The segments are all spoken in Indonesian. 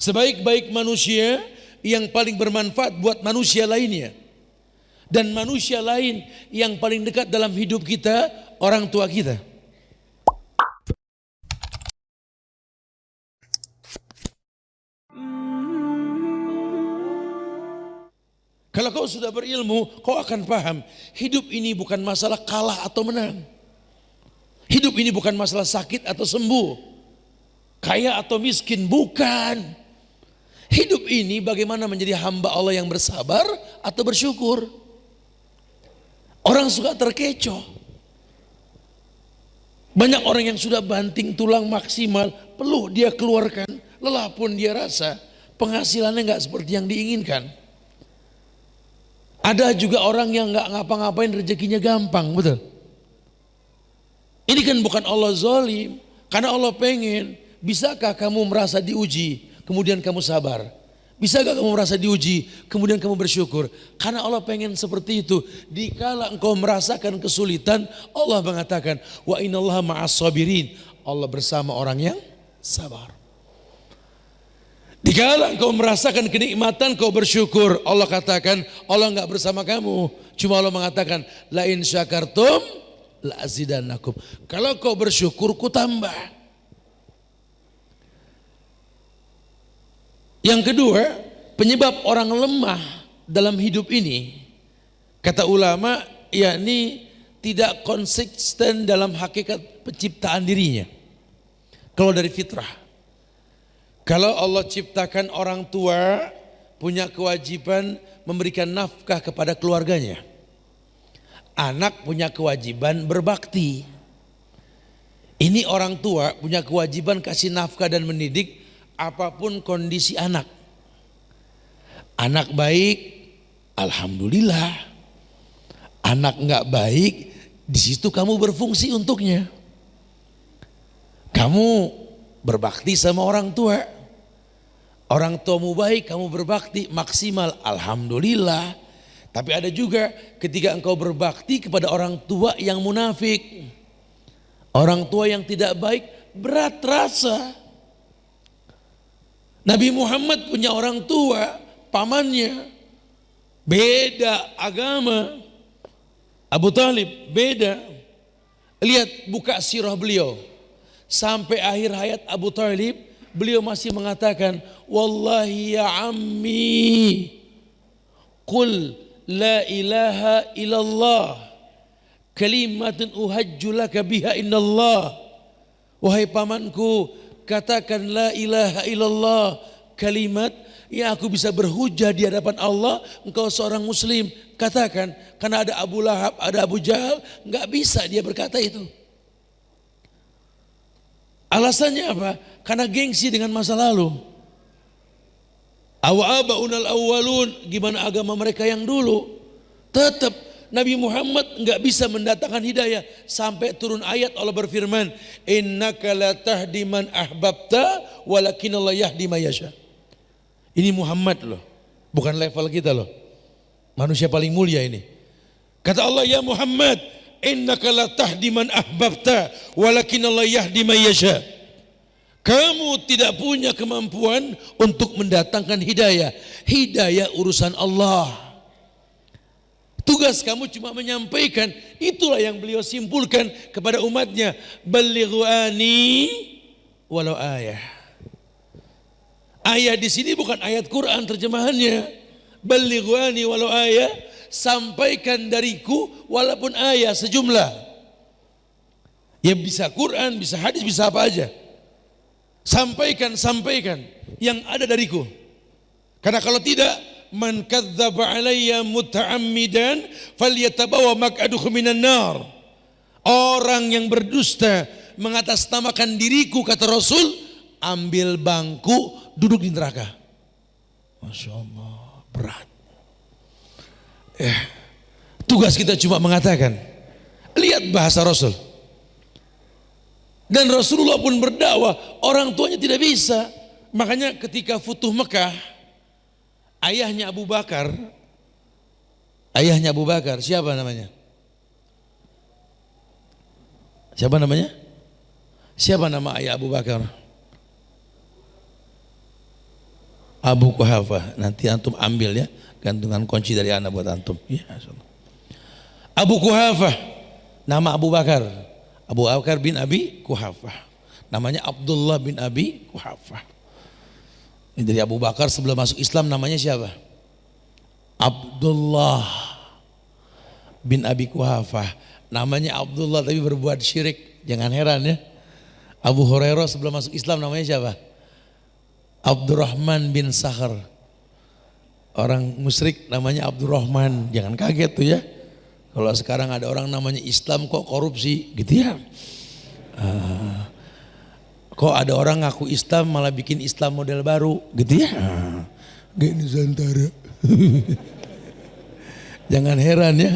Sebaik-baik manusia yang paling bermanfaat buat manusia lainnya. Dan manusia lain yang paling dekat dalam hidup kita, orang tua kita. Kalau kau sudah berilmu, kau akan paham, hidup ini bukan masalah kalah atau menang. Hidup ini bukan masalah sakit atau sembuh, kaya atau miskin, bukan. Hidup ini bagaimana menjadi hamba Allah yang bersabar atau bersyukur. Orang suka terkecoh. Banyak orang yang sudah banting tulang maksimal, peluh dia keluarkan, lelah pun dia rasa, penghasilannya nggak seperti yang diinginkan. Ada juga orang yang nggak ngapa-ngapain rezekinya gampang, betul. Ini kan bukan Allah zalim, karena Allah pengen. Bisakah kamu merasa diuji, kemudian kamu sabar? Bisakah kamu merasa diuji, kemudian kamu bersyukur? Karena Allah pengen seperti itu. Dikala engkau merasakan kesulitan, Allah mengatakan, wa innallaha ma'as sabirin. Allah bersama orang yang sabar. Dikala engkau merasakan kenikmatan, kau bersyukur. Allah katakan, Allah enggak bersama kamu. Cuma Allah mengatakan, la in syakartum la azidannakum. Kalau kau bersyukur, ku tambah. Yang kedua, penyebab orang lemah dalam hidup ini, kata ulama, yakni tidak konsisten dalam hakikat penciptaan dirinya. Kalau dari fitrah. Kalau Allah ciptakan orang tua punya kewajiban memberikan nafkah kepada keluarganya. Anak punya kewajiban berbakti. Ini orang tua punya kewajiban kasih nafkah dan mendidik apapun kondisi anak. Anak baik, alhamdulillah. Anak enggak baik, di situ kamu berfungsi untuknya. Kamu berbakti sama orang tua. Orang tuamu baik, kamu berbakti maksimal, alhamdulillah. Tapi ada juga ketika engkau berbakti kepada orang tua yang munafik, orang tua yang tidak baik, berat rasa. Nabi Muhammad punya orang tua, pamannya beda agama. Abu Talib beda. Lihat buka sirah beliau. Sampai akhir hayat Abu Talib, beliau masih mengatakan, wallahi ya ammi, qul la ilaha illallah, kalimatun uhajju laka biha innallah. Wahai pamanku, katakan la ilaha illallah, kalimat yang aku bisa berhujah di hadapan Allah, engkau seorang muslim. Katakan, karena ada Abu Lahab, ada Abu Jahal, enggak bisa dia berkata itu. Alasannya apa? Karena gengsi dengan masa lalu. Awa'aba'unal awwalun, gimana agama mereka yang dulu. Tetap Nabi Muhammad enggak bisa mendatangkan hidayah sampai turun ayat Allah berfirman, innaka la tahdi man ahbabta walakinallahu yahdi may yasha. Ini Muhammad loh, bukan level kita loh. Manusia paling mulia ini. Kata Allah, ya Muhammad, innaka la tahdi man ahbabta walakinallahu yahdi may yasha. Kamu tidak punya kemampuan untuk mendatangkan hidayah. Hidayah urusan Allah. Tugas kamu cuma menyampaikan. Itulah yang beliau simpulkan kepada umatnya. Balighu ani walau ayah. Ayat di sini bukan ayat Quran terjemahannya. Balighu ani walau ayah. Sampaikan dariku walaupun ayat sejumlah. Ya bisa Quran, bisa hadis, bisa apa aja. Sampaikan yang ada dariku. Karena kalau tidak, man kadzdzaba alayya muta'ammidan falyatabawa maq'adahu minan nar. Orang yang berdusta mengatasnamakan diriku, kata Rasul, ambil bangku, duduk di neraka. Masya Allah, berat. Tugas kita cuma mengatakan. Lihat bahasa Rasul. Dan Rasulullah pun berdakwah, orang tuanya tidak bisa. Makanya ketika Futuh Mekah, ayahnya Abu Bakar, siapa namanya? Siapa nama ayah Abu Bakar? Abu Quhafah. Nanti antum ambil ya, gantungan kunci dari anak buat antum. Ya, Abu Quhafah, nama Abu Bakar. Abu Bakar bin Abi Quhafah. Namanya Abdullah bin Abi Quhafah. Ini dari Abu Bakar sebelum masuk Islam namanya siapa? Abdullah bin Abi Quhafah. Namanya Abdullah tapi berbuat syirik. Jangan heran ya. Abu Hurairah sebelum masuk Islam namanya siapa? Abdurrahman bin Sakhar. Orang musyrik namanya Abdurrahman. Jangan kaget tuh ya. Kalau sekarang ada orang namanya Islam kok korupsi gitu ya. Kok ada orang ngaku Islam malah bikin Islam model baru gitu ya. Kayak Nusantara. Jangan heran ya.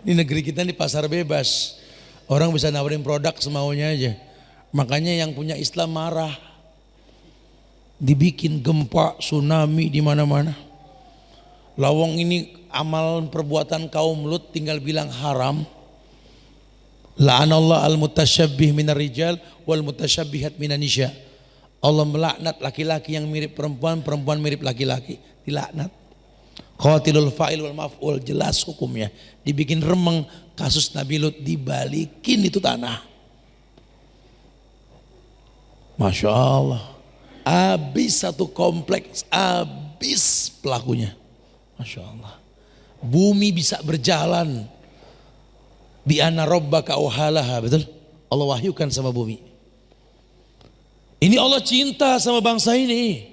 Ini negeri kita ini pasar bebas. Orang bisa nawarin produk semaunya aja. Makanya yang punya Islam marah. Dibikin gempa, tsunami di mana-mana. Lawang ini amal perbuatan kaum Lut tinggal bilang haram. La'anallah al-mutasyabbih minar rijal wal mutasyabbihat minan nisa. Allah melaknat laki-laki yang mirip perempuan, perempuan mirip laki-laki. Dilaknat. Qatilul fa'il wal maf'ul, jelas hukumnya. Dibikin remeng kasus Nabi Lut, dibalikin itu tanah. Masya Allah. Habis satu kompleks, habis pelakunya. Masya Allah. Bumi bisa berjalan. Bi anna rabbaka awhalaha, betul? Allah wahyukan sama bumi. Ini Allah cinta sama bangsa ini.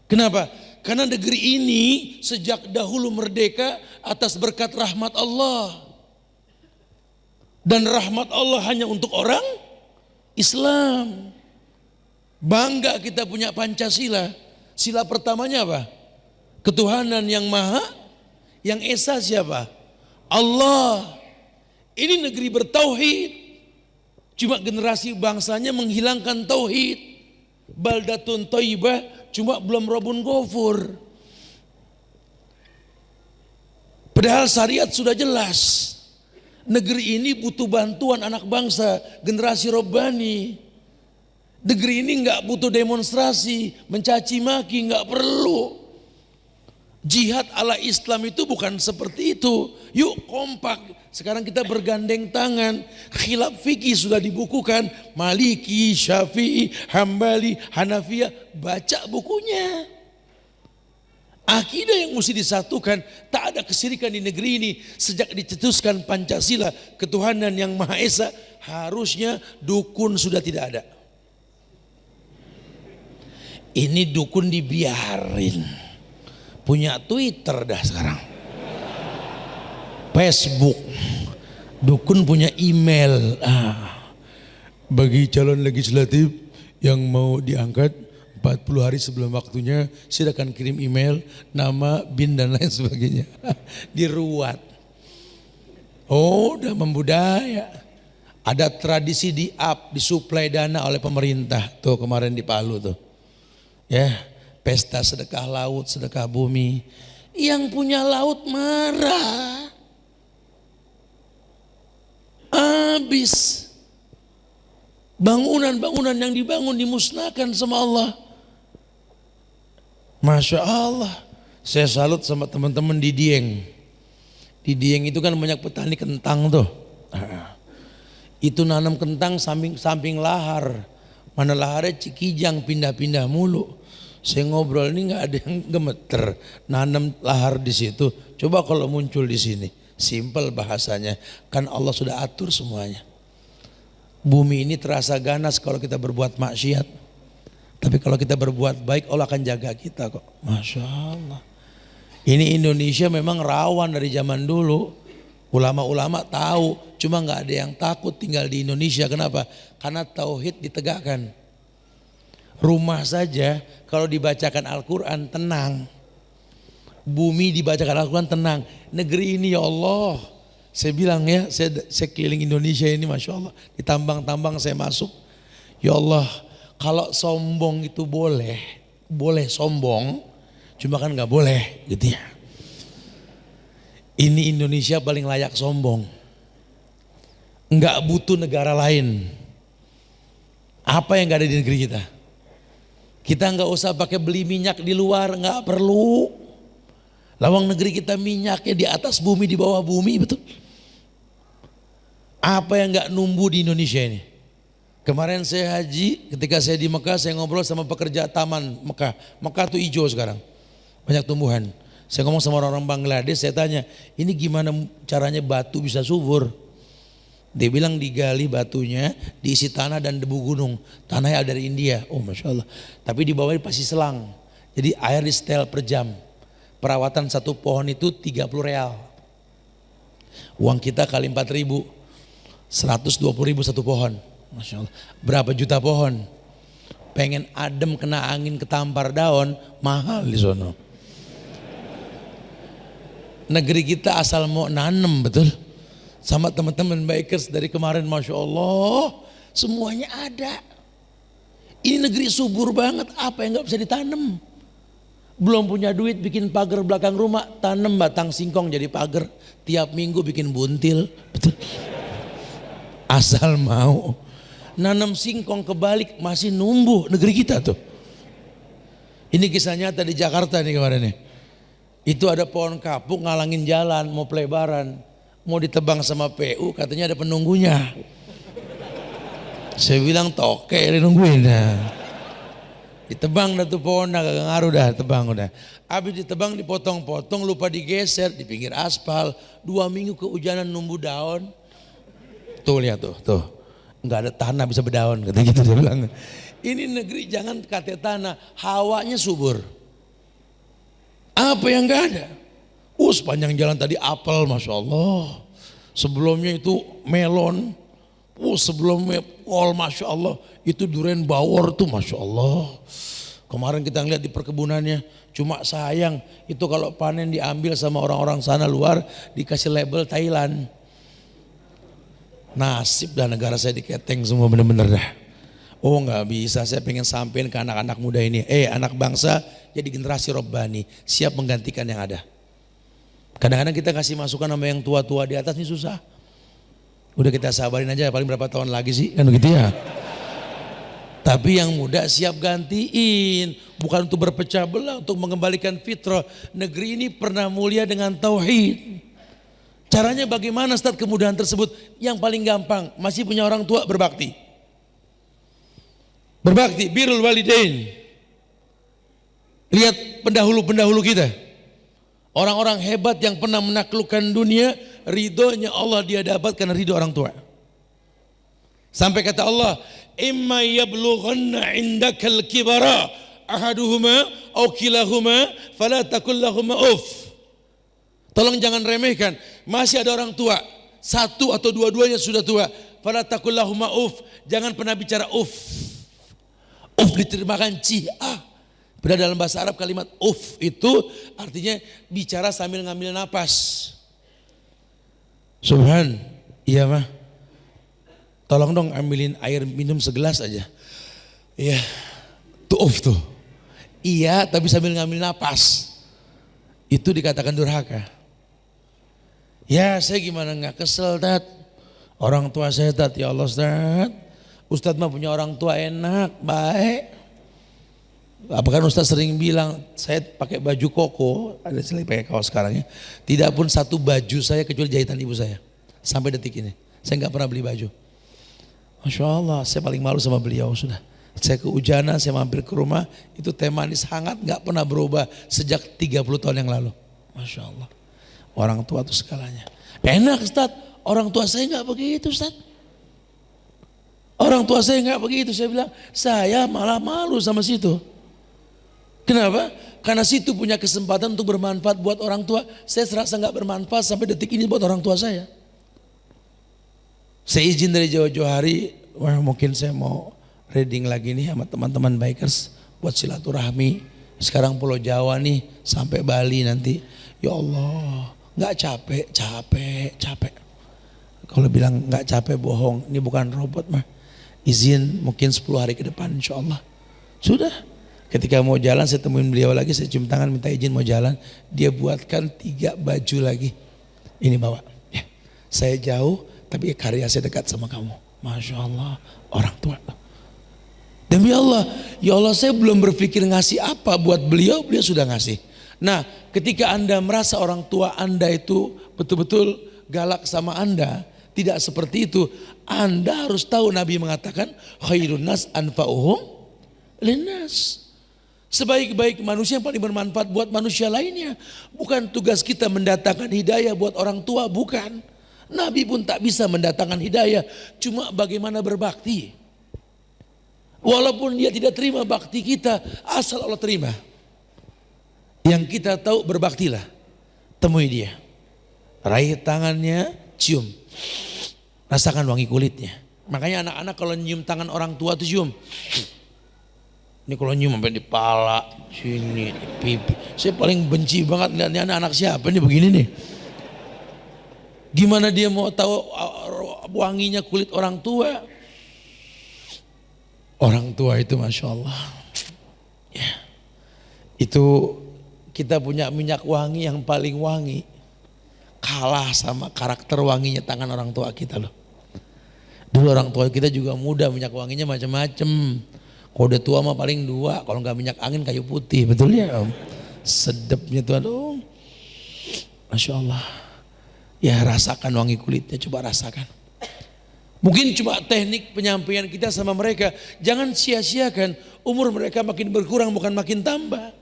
Kenapa? Karena negeri ini sejak dahulu merdeka atas berkat rahmat Allah. Dan rahmat Allah hanya untuk orang Islam. Bangga kita punya Pancasila. Sila pertamanya apa? Ketuhanan yang maha, yang esa siapa? Allah. Ini negeri bertauhid. Cuma generasi bangsanya menghilangkan tauhid. Baldatun thayyibah cuma belum Rabbun Ghafur. Padahal syariat sudah jelas. Negeri ini butuh bantuan anak bangsa, generasi Rabbani. Negeri ini enggak butuh demonstrasi, mencaci maki, enggak perlu. Jihad ala Islam itu bukan seperti itu. Yuk kompak. Sekarang kita bergandeng tangan. Khilaf fikih sudah dibukukan. Maliki, Syafi'i, Hambali, Hanafiyah. Baca bukunya. Akidah yang mesti disatukan. Tak ada kesyirikan di negeri ini. Sejak dicetuskan Pancasila, ketuhanan yang Maha Esa, harusnya dukun sudah tidak ada. Ini dukun dibiarin. Punya Twitter dah sekarang, Facebook, dukun punya email. Bagi calon legislatif yang mau diangkat 40 hari sebelum waktunya, silakan kirim email, nama, bin dan lain sebagainya. Diruat. Oh, udah membudaya. Ada tradisi disuplai dana oleh pemerintah. Tuh kemarin di Palu tuh. Ya. Pesta sedekah laut, sedekah bumi. Yang punya laut marah. Habis. Bangunan-bangunan yang dibangun dimusnahkan sama Allah. Masya Allah. Saya salut sama teman-teman di Dieng. Di Dieng itu kan banyak petani kentang tuh. Itu nanam kentang samping lahar. Mana laharnya Cikijang pindah-pindah mulu. Saya ngobrol ini nggak ada yang gemeter nanam lahar di situ. Coba kalau muncul di sini, simple bahasanya, kan Allah sudah atur semuanya. Bumi ini terasa ganas kalau kita berbuat maksiat, tapi kalau kita berbuat baik Allah akan jaga kita kok. Masya Allah. Ini Indonesia memang rawan dari zaman dulu. Ulama-ulama tahu, cuma nggak ada yang takut tinggal di Indonesia. Kenapa? Karena tauhid ditegakkan. Rumah saja kalau dibacakan Al-Quran tenang. Bumi dibacakan Al-Quran tenang. Negeri ini ya Allah. Saya bilang ya, saya keliling Indonesia ini Masya Allah. Di tambang-tambang saya masuk. Ya Allah, kalau sombong itu boleh. Boleh sombong. Cuma kan gak boleh gitu ya. Ini Indonesia paling layak sombong. Gak butuh negara lain. Apa yang gak ada di negeri kita? Kita nggak usah pakai beli minyak di luar, nggak perlu. Lawang negeri kita minyaknya di atas bumi, di bawah bumi, betul. Apa yang nggak numbuh di Indonesia ini? Kemarin saya haji, ketika saya di Mekah, saya ngobrol sama pekerja taman Mekah. Mekah tuh hijau sekarang, banyak tumbuhan. Saya ngomong sama orang-orang Bangladesh, saya tanya, ini gimana caranya batu bisa subur? Dia bilang digali batunya, diisi tanah dan debu gunung. Tanahnya dari India, oh Masya Allah. Tapi di bawahnya pasti selang, jadi air di setel per jam. Perawatan satu pohon itu 30 real. Uang kita kali 4.000, 120.000 satu pohon. Masya Allah. Berapa juta pohon? Pengen adem kena angin ketampar daun, mahal di sono. Negeri kita asal mau nanem, betul. Sama teman-teman bikers dari kemarin, Masya Allah, semuanya ada. Ini negeri subur banget, apa yang gak bisa ditanam? Belum punya duit bikin pagar belakang rumah, tanam batang singkong jadi pagar. Tiap minggu bikin buntil, betul. Asal mau. Nanam singkong kebalik masih numbuh negeri kita tuh. Ini kisah nyata di Jakarta nih kemarin nih. Itu ada pohon kapuk ngalangin jalan, mau pelebaran, mau ditebang sama PU, katanya ada penunggunya. Saya bilang toke nungguin dah. Ditebang dah tuh pohon, dah gak ngaruh dah, tebang udah. Habis ditebang dipotong-potong, lupa digeser di pinggir aspal. 2 minggu kehujanan numbuh daun. Tuh lihat tuh, nggak ada tanah bisa berdaun, kata gitu dia bilang. Ini negeri jangan kata tanah, hawanya subur. Apa yang nggak ada? Sepanjang jalan tadi apel, Masya Allah. Sebelumnya itu melon. Sebelumnya kol, Masya Allah. Itu durian bawor tuh, Masya Allah. Kemarin kita ngeliat di perkebunannya, cuma sayang itu kalau panen diambil sama orang-orang sana luar, dikasih label Thailand. Nasib dah negara saya diketeng semua bener-bener dah. Oh nggak bisa, saya pengen sampein ke anak-anak muda ini. Anak bangsa jadi generasi Robbani, siap menggantikan yang ada. Kadang-kadang kita kasih masukan sama yang tua-tua di atas ini susah. Udah kita sabarin aja, paling berapa tahun lagi sih, kan begitu ya. Tapi yang muda siap gantiin, bukan untuk berpecah belah, untuk mengembalikan fitrah. Negeri ini pernah mulia dengan tauhid. Caranya bagaimana Ustaz kemudahan tersebut? Yang paling gampang, masih punya orang tua, berbakti. Berbakti, birrul walidain. Lihat pendahulu-pendahulu kita. Orang-orang hebat yang pernah menaklukkan dunia, ridhonya Allah dia dapat karena ridho orang tua. Sampai kata Allah, imma yablughanna indakal kibara ahaduhuma aw kilahuma fala taqul lahumā uff. Tolong jangan remehkan, masih ada orang tua, satu atau dua-duanya sudah tua. Fala taqul lahumā uff, jangan pernah bicara uff. Uff diterjemahkan ci'ah. Padahal dalam bahasa Arab kalimat uff itu artinya bicara sambil ngambil napas. Subhan, iya mah. Tolong dong ambilin air minum segelas aja. Iya, tuh uff tuh. Iya, tapi sambil ngambil napas. Itu dikatakan durhaka. Ya saya gimana gak kesel Tat. Orang tua saya Tat, ya Allah Ustaz. Ustaz mah punya orang tua enak, baik. Apakah Ustaz sering bilang saya pakai baju koko, ada saya pakai kaos sekarang ya. Tidak pun satu baju saya kecuali jahitan ibu saya. Sampai detik ini, saya gak pernah beli baju. Masya Allah, saya paling malu sama beliau sudah. Saya kehujanan, saya mampir ke rumah, itu teh manis hangat gak pernah berubah sejak 30 tahun yang lalu. Masya Allah. Orang tua itu segalanya. Enak Ustaz, orang tua saya gak begitu Ustaz. Orang tua saya gak begitu, saya bilang, saya malah malu sama situ. Kenapa? Karena situ punya kesempatan untuk bermanfaat buat orang tua. Saya serasa gak bermanfaat sampai detik ini buat orang tua saya. Saya izin dari jauh-jauh hari, mungkin saya mau reading lagi nih sama teman-teman bikers buat silaturahmi. Sekarang Pulau Jawa nih sampai Bali nanti. Ya Allah, nggak capek. Kalau bilang nggak capek bohong, ini bukan robot mah. Izin mungkin 10 hari ke depan insya Allah. Sudah, ketika mau jalan saya temuin beliau lagi, saya cium tangan minta izin mau jalan. Dia buatkan 3 baju lagi. Ini bawa. Ya. Saya jauh tapi karya saya dekat sama kamu. Masya Allah, orang tua. Demi Allah, ya Allah saya belum berpikir ngasih apa buat beliau, beliau sudah ngasih. Nah, ketika Anda merasa orang tua Anda itu betul-betul galak sama Anda, tidak seperti itu. Anda harus tahu Nabi mengatakan khairun nas anfa'uhum linnas. Sebaik-baik manusia yang paling bermanfaat buat manusia lainnya. Bukan tugas kita mendatangkan hidayah buat orang tua, bukan. Nabi pun tak bisa mendatangkan hidayah, cuma bagaimana berbakti. Walaupun dia tidak terima bakti kita, asal Allah terima. Yang kita tahu berbaktilah, temui dia. Raih tangannya, cium. Rasakan wangi kulitnya. Makanya anak-anak kalau nyium tangan orang tua tuh cium. Ini kalau nyium sampai di pala, sini, di pipi. Saya paling benci banget lihat anak-anak siapa nih begini nih. Gimana dia mau tahu wanginya kulit orang tua? Orang tua itu Masya Allah. Ya. Itu kita punya minyak wangi yang paling wangi. Kalah sama karakter wanginya tangan orang tua kita loh. Dulu orang tua kita juga muda, minyak wanginya macam-macam. Kalau udah tua mah paling 2, kalau nggak minyak angin kayu putih, betul ya Om? Sedapnya tuh aduh. Masya Allah. Ya rasakan wangi kulitnya, coba rasakan. Mungkin cuma teknik penyampaian kita sama mereka. Jangan sia-siakan, umur mereka makin berkurang bukan makin tambah.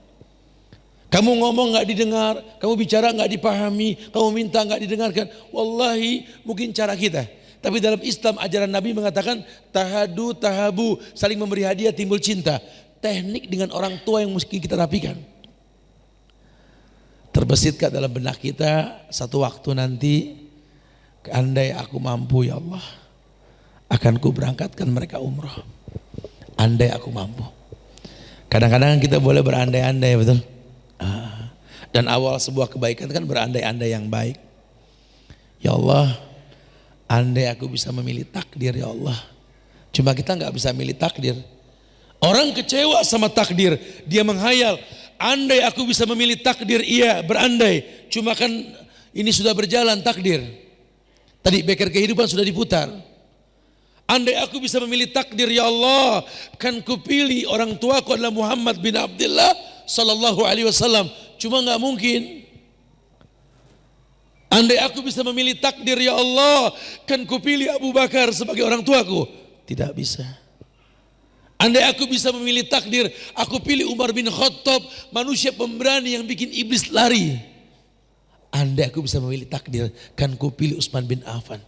Kamu ngomong nggak didengar, kamu bicara nggak dipahami, kamu minta nggak didengarkan. Wallahi mungkin cara kita. Tapi dalam Islam ajaran Nabi mengatakan tahadu tahabu, saling memberi hadiah timbul cinta. Teknik dengan orang tua yang mesti kita rapikan. Terbesitkah dalam benak kita satu waktu nanti, andai aku mampu ya Allah, akan ku berangkatkan mereka umroh. Andai aku mampu. Kadang-kadang kita boleh berandai-andai, betul. Dan awal sebuah kebaikan kan berandai-andai yang baik. Ya Allah, andai aku bisa memilih takdir ya Allah. Cuma kita nggak bisa milih takdir. Orang kecewa sama takdir, dia menghayal. Andai aku bisa memilih takdir, iya berandai. Cuma kan ini sudah berjalan takdir. Tadi beker kehidupan sudah diputar. Andai aku bisa memilih takdir ya Allah, kan kupilih orang tuaku adalah Muhammad bin Abdullah sallallahu alaihi wasallam. Cuma nggak mungkin. Andai aku bisa memilih takdir ya Allah, kan kupilih Abu Bakar sebagai orang tuaku. Tidak bisa. Andai aku bisa memilih takdir, aku pilih Umar bin Khattab, manusia pemberani yang bikin iblis lari. Andai aku bisa memilih takdir, kan kupilih Utsman bin Affan,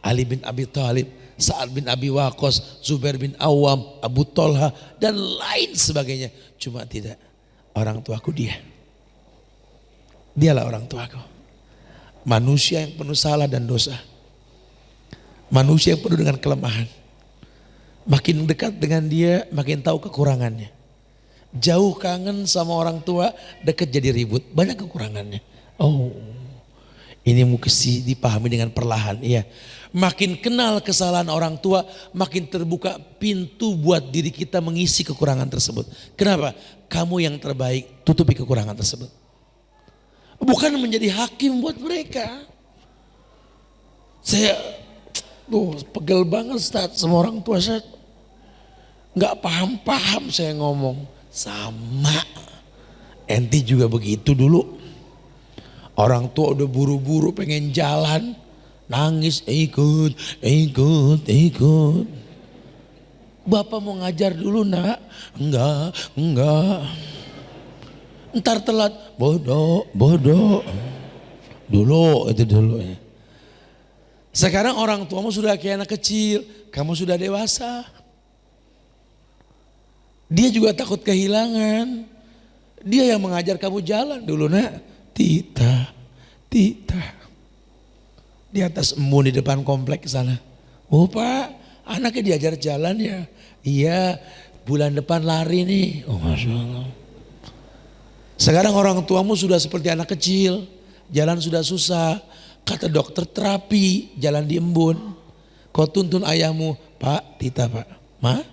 Ali bin Abi Thalib, Sa'ad bin Abi Waqqas, Zubair bin Awam, Abu Tolha, dan lain sebagainya. Cuma tidak, orang tuaku dia. Dialah orang tuaku. Manusia yang penuh salah dan dosa. Manusia yang penuh dengan kelemahan. Makin dekat dengan dia, makin tahu kekurangannya. Jauh kangen sama orang tua, dekat jadi ribut. Banyak kekurangannya. Oh, ini mesti dipahami dengan perlahan. Iya. Makin kenal kesalahan orang tua, makin terbuka pintu buat diri kita mengisi kekurangan tersebut. Kenapa? Kamu yang terbaik, tutupi kekurangan tersebut. Bukan menjadi hakim buat mereka. Saya pegel banget Ustaz sama orang tua saya. Nggak paham-paham saya ngomong. Sama. Enti juga begitu dulu. Orang tua udah buru-buru pengen jalan. Nangis, ikut. Bapak mau ngajar dulu nak? Enggak. Ntar telat, bodoh. Dulu ya. Sekarang orang tuamu sudah kayak anak kecil, kamu sudah dewasa. Dia juga takut kehilangan. Dia yang mengajar kamu jalan dulu nak. Tita. Di atas embun di depan komplek sana. Oh Pak, anaknya diajar jalan ya. Iya, bulan depan lari nih. Oh Masya Allah. Sekarang orang tuamu sudah seperti anak kecil. Jalan sudah susah. Kata dokter terapi, jalan di embun. Kau tuntun ayahmu, Pak, Tita Pak. Ma,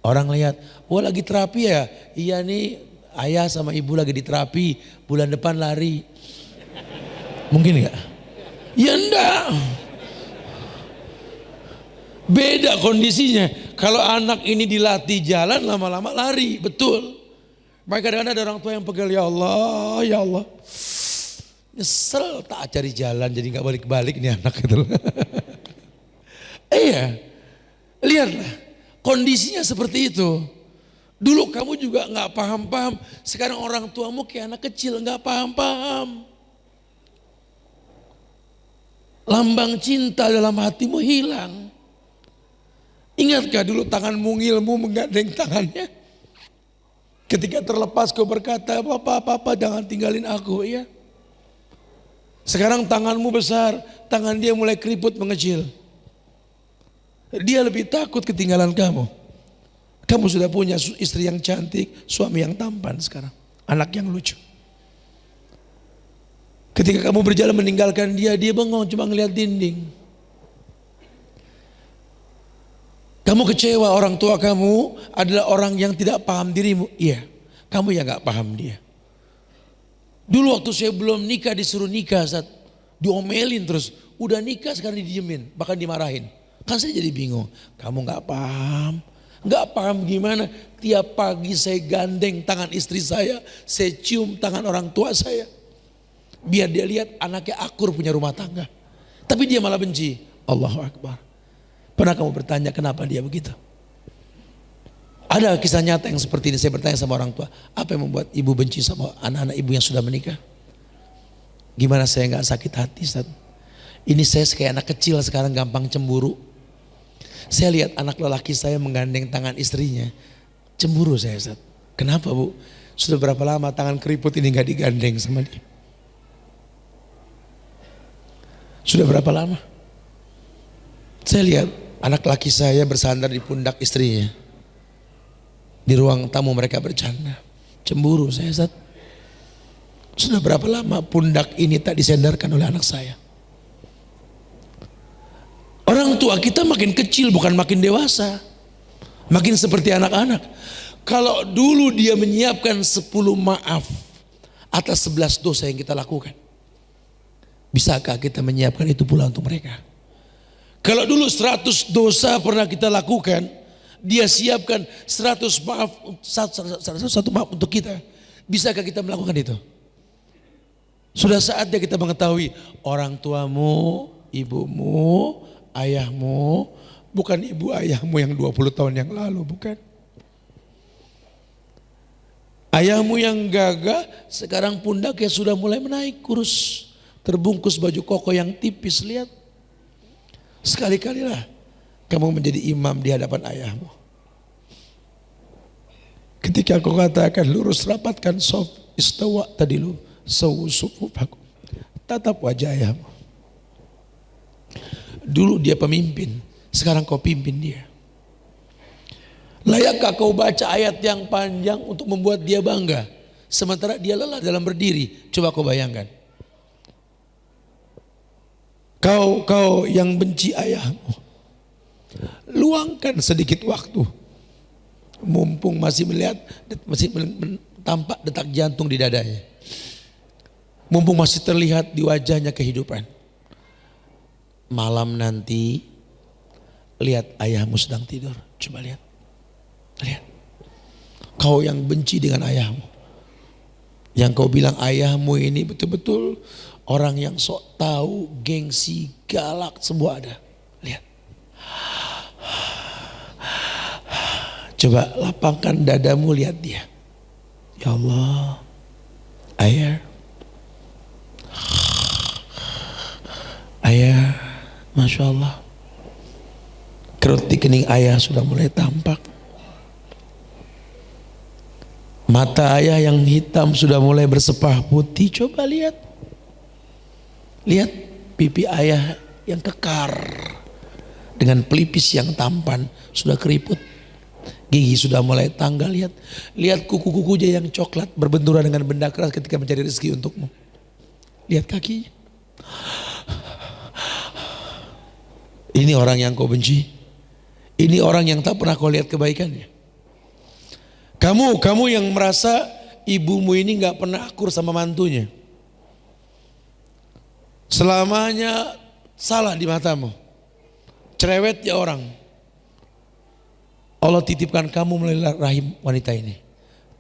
orang lihat, wah lagi terapi ya? Iya nih, ayah sama ibu lagi di terapi. Bulan depan lari. Mungkin enggak? Ya enggak. Beda kondisinya. Kalau anak ini dilatih jalan, lama-lama lari, betul. Maka kadang-kadang ada orang tua yang pegal, ya Allah, ya Allah. Nyesel tak cari jalan, jadi gak balik-balik nih anak itu. Iya, lihatlah kondisinya seperti itu. Dulu kamu juga gak paham-paham, sekarang orang tuamu kayak anak kecil gak paham-paham. Lambang cinta dalam hatimu hilang. Ingatkah dulu tangan mungilmu menggandeng tangannya? Ketika terlepas kau berkata, papa jangan tinggalin aku ya. Sekarang tanganmu besar, tangan dia mulai keriput mengecil. Dia lebih takut ketinggalan kamu. Kamu sudah punya istri yang cantik, suami yang tampan sekarang, anak yang lucu. Ketika kamu berjalan meninggalkan dia, dia bengong cuma ngeliat dinding. Kamu kecewa orang tua kamu adalah orang yang tidak paham dirimu. Iya, kamu yang gak paham dia. Dulu waktu saya belum nikah disuruh nikah, saat diomelin terus. Udah nikah sekarang didiemin, bahkan dimarahin. Kan saya jadi bingung, kamu gak paham. Gak paham gimana, tiap pagi saya gandeng tangan istri saya cium tangan orang tua saya. Biar dia lihat anaknya akur punya rumah tangga. Tapi dia malah benci. Allahu Akbar. Pernah kamu bertanya kenapa dia begitu? Ada kisah nyata yang seperti ini. Saya bertanya sama orang tua, apa yang membuat ibu benci sama anak-anak ibu yang sudah menikah? Gimana saya gak sakit hati, Ustaz? Ini saya kayak anak kecil sekarang gampang cemburu. Saya lihat anak lelaki saya menggandeng tangan istrinya. Cemburu saya, Ustaz. Kenapa, Bu? Sudah berapa lama tangan keriput ini gak digandeng sama dia? Sudah berapa lama? Saya lihat anak laki saya bersandar di pundak istrinya. Di ruang tamu mereka bercanda. Cemburu saya, Ustaz. Sudah berapa lama pundak ini tak disandarkan oleh anak saya? Orang tua kita makin kecil bukan makin dewasa. Makin seperti anak-anak. Kalau dulu dia menyiapkan 10 maaf atas 11 dosa yang kita lakukan, bisakah kita menyiapkan itu pula untuk mereka? Kalau dulu 100 dosa pernah kita lakukan, dia siapkan 100 maaf, satu maaf untuk kita. Bisakah kita melakukan itu? Sudah saatnya kita mengetahui orang tuamu, ibumu, ayahmu, bukan ibu ayahmu yang 20 tahun yang lalu, bukan. Ayahmu yang gagah sekarang pundaknya sudah mulai menaik kurus. Terbungkus baju koko yang tipis, lihat. Sekali-kalilah kamu menjadi imam di hadapan ayahmu. Ketika aku katakan lurus rapatkan sof istawa tadilu sawusufufakum, tatap wajah ayahmu. Dulu dia pemimpin, sekarang kau pimpin dia. Layakkah kau baca ayat yang panjang untuk membuat dia bangga, sementara dia lelah dalam berdiri? Coba kau bayangkan. Kau yang benci ayahmu, luangkan sedikit waktu, mumpung masih melihat, masih tampak detak jantung di dadanya, mumpung masih terlihat di wajahnya kehidupan. Malam nanti lihat ayahmu sedang tidur, coba lihat. Kau yang benci dengan ayahmu, yang kau bilang ayahmu ini betul-betul orang yang sok tahu, gengsi, galak, semua ada. Lihat. Coba lapangkan dadamu, lihat dia. Ya Allah, ayah, Masya Allah. Kerut di kening ayah sudah mulai tampak. Mata ayah yang hitam sudah mulai bersepah putih. Coba lihat. Lihat pipi ayah yang kekar dengan pelipis yang tampan sudah keriput. Gigi sudah mulai tanggal. Lihat kuku-kukunya yang coklat berbenturan dengan benda keras ketika mencari rezeki untukmu. Lihat kakinya. Ini orang yang kau benci. Ini orang yang tak pernah kau lihat kebaikannya. Kamu yang merasa ibumu ini gak pernah akur sama mantunya. Selamanya salah di matamu. Cerewet ya orang. Allah titipkan kamu melalui rahim wanita ini.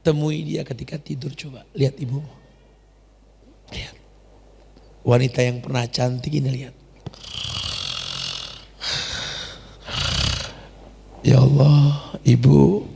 Temui dia ketika tidur, coba lihat ibumu. Lihat. Wanita yang pernah cantik ini, lihat. Ya Allah, ibu